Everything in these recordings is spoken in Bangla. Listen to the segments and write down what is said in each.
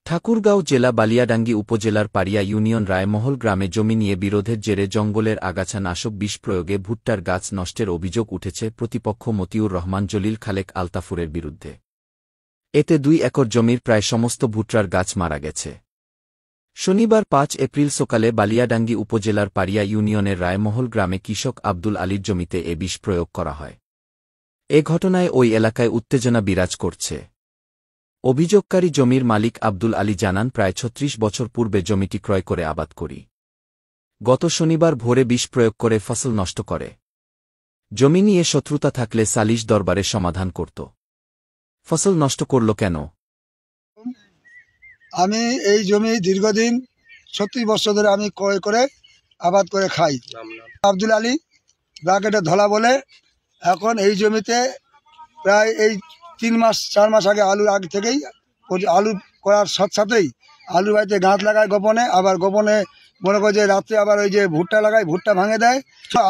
ঠাকুরগাঁও জেলা বালিয়াডাঙ্গি উপজেলার পাড়িয়া ইউনিয়ন রায়মহল গ্রামে জমি নিয়ে বিরোধের জেরে জঙ্গলের আগাছা নাশক বিষ প্রয়োগে ভুট্টার গাছ নষ্টের অভিযোগ উঠেছে প্রতিপক্ষ মতিউর রহমান জলিল খালেক আলতাফুরের বিরুদ্ধে। এতে ২ একর জমির প্রায় সমস্ত ভুট্টার গাছ মারা গেছে। শনিবার ৫ এপ্রিল সকালে বালিয়াডাঙ্গি উপজেলার পাড়িয়া ইউনিয়নের রায়মহল গ্রামে কৃষক আব্দুল আলীর জমিতে এ বিষ প্রয়োগ করা হয়। এ ঘটনায় ওই এলাকায় উত্তেজনা বিরাজ করছে। অভিযোগকারী জমির মালিক আব্দুল আলী জানান, প্রায় ৩৬ বছর পূর্বে জমিটি ক্রয় করে আবাদ করি। গত শনিবার ভোরে বিষ প্রয়োগ করে ফসল নষ্ট করে। জমি নিয়ে শত্রুতা থাকলে সালিশ দরবারে সমাধান করত। ফসল নষ্ট করল কেন? আমি এই জমি দীর্ঘদিন ৩৬ বছর ধরে আমি ক্রয় করে আবাদ করে খাই। আব্দুল আলী ব্রাকেটে ধলা বলে। এখন এই জমিতে প্রায় এই ৩-৪ মাস আগে আলুর আগে থেকেই আলু করার সাথেই আলুর বাড়িতে গাঁত লাগায় গোপনে, আবার গোপনে মনে করে যে রাত্রে আবার ওই যে ভুট্টা লাগায়, ভুট্টা ভাঙে দেয়।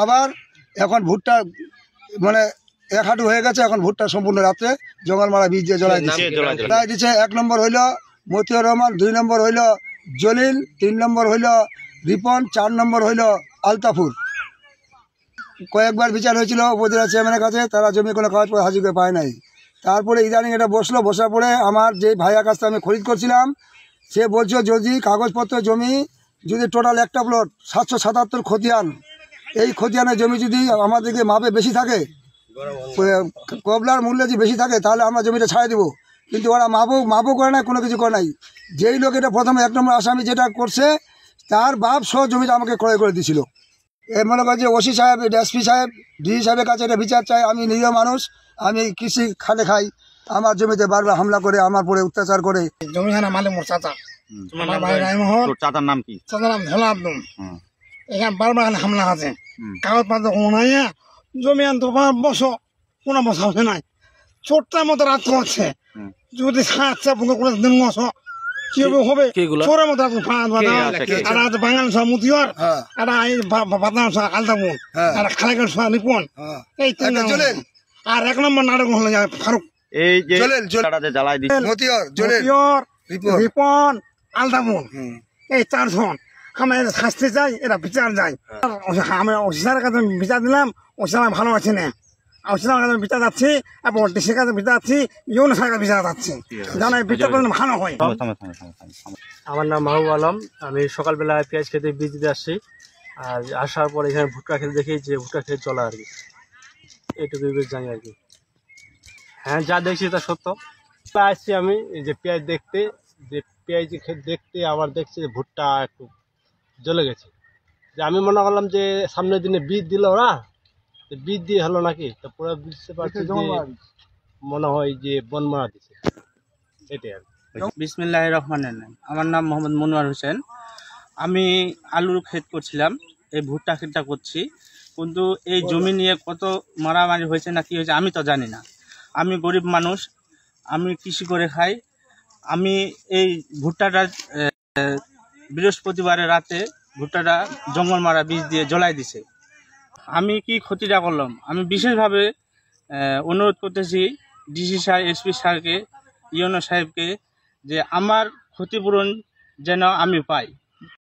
আবার এখন ভুট্টা মানে ১ হাঁটু হয়ে গেছে। এখন ভুট্টা সম্পূর্ণ রাত্রে জঙ্গল মারা বীজ দিয়ে জ্বলাই দিচ্ছে। ১ নম্বর হইল মতিউর রহমান, ২ নম্বর হইল জলিল, ৩ নম্বর হইল রিপন, ৪ নম্বর হইল আলতাফুর। কয়েকবার বিচার হয়েছিল উপজেলা চেয়ারম্যানের কাছে, তারা জমি কোনো কাগজপত্র হাজির করে পায় নাই। তারপরে ইদানিং এটা বসার পরে আমার যে ভাইয়ার কাছ থেকে আমি খরিদ করছিলাম, সে বলছে যদি কাগজপত্র জমি যদি টোটাল একটা প্লট ৭৭৭ খতিয়ান, এই খতিয়ানের জমি যদি আমাদেরকে মাপে বেশি থাকে, কবলার মূল্যে যদি বেশি থাকে, তাহলে আমরা জমিটা ছাড়ে দেবো। কিন্তু ওরা মাপও করে নাই, কোনো কিছু করে নাই। যেই লোক এটা প্রথমে ১ নম্বর আসামি যেটা করছে, তার বাপ সহ জমিটা আমাকে ক্রয় করে দিয়েছিল। এ মনে করে যে ওসি সাহেব, এসপি সাহেব, ডিসি সাহেবের কাছে এটা বিচার চাই। আমি নিরীহ মানুষ, আমি কৃষি খালে খাই, আমার জমিতে বারবার হামলা করে, আমার পরে অত্যাচার করে। জমি হানা মালিক মোর চাচা, আমার ভাই রায়মহল। চাচার নাম কি? চাচার নাম ধলা আব্দুল। এখানে বারবার হামলা আছে, কাগজপত্র কোনো নাই। জমি আনতে কোনো বছর হচ্ছে নাই, চোরটার মতো রাত হচ্ছে। যদি সাতটা কোনো দিন মশ কি হবে, চোরের মতো বাঙালি সব মুতিওর, আলতাপুর, খালেকের সব রিপন, এই আর ১ নম্বর নাটক হলে যায় ফারুক। এই যে রিপন, আলতাপুর, এই ৪ জন আমরা শাস্তি চাই, এরা বিচার যায়। আমি অফিসারের কাছে বিচার দিলাম, অফিসার ভালো আছে না, অফিসারের কাছে বিচার যাচ্ছি, এবং ডিসির কাছে বিচার যাচ্ছি, ইউনো সাহেবের বিচার যাচ্ছি, যেন বিচার ভালো হয়। আমার নাম মাহবুব আলম। আমি সকালবেলা পেঁয়াজ খেতে বীজ দিতে আসছি, আর আসার পর এখানে ভুট্টা খেতে দেখি যে ভুট্টা খেতে চলা আর কি, এইটুকুই বেশ জানি আর কি। হ্যাঁ, যা দেখছি তা সত্য। আসছি আমি এই যে পেঁয়াজ দেখতে, যে পেঁয়াজ খেতে দেখতে, আবার দেখছি যে ভুট্টা একটু জ্বলে গেছে। যে আমি মনে করলাম যে সামনের দিনে বীজ দিল ওরা, বীজ দিয়ে হলো নাকি, তো পুরো বুঝতে পারছি যে মনে হয় যে বন মারা দিছে, এটাই আর কি। বিসমিল্লাহির রহমানির রহিম। আমার নাম মোহাম্মদ মনোয়ার হোসেন। আমি আলুর ক্ষেত করছিলাম, এই ভুট্টা ক্ষেতটা করছি, কিন্তু এই জমি নিয়ে কত মারামারি হয়েছে না কি হয়েছে আমি তো জানি না। আমি গরিব মানুষ, আমি কৃষি করে খাই। আমি এই ভুট্টাটা বৃহস্পতিবারের রাতে ভুট্টাটা জঙ্গল মারা বীজ দিয়ে জ্বলাই দিছে। আমি কি ক্ষতিটা করলাম, আমি বিশেষভাবে অনুরোধ করতেছি ডিসি সাহেব, এসপি সাহেবকে, ইউনো সাহেবকে, যে আমার ক্ষতিপূরণ যেন আমি পাই।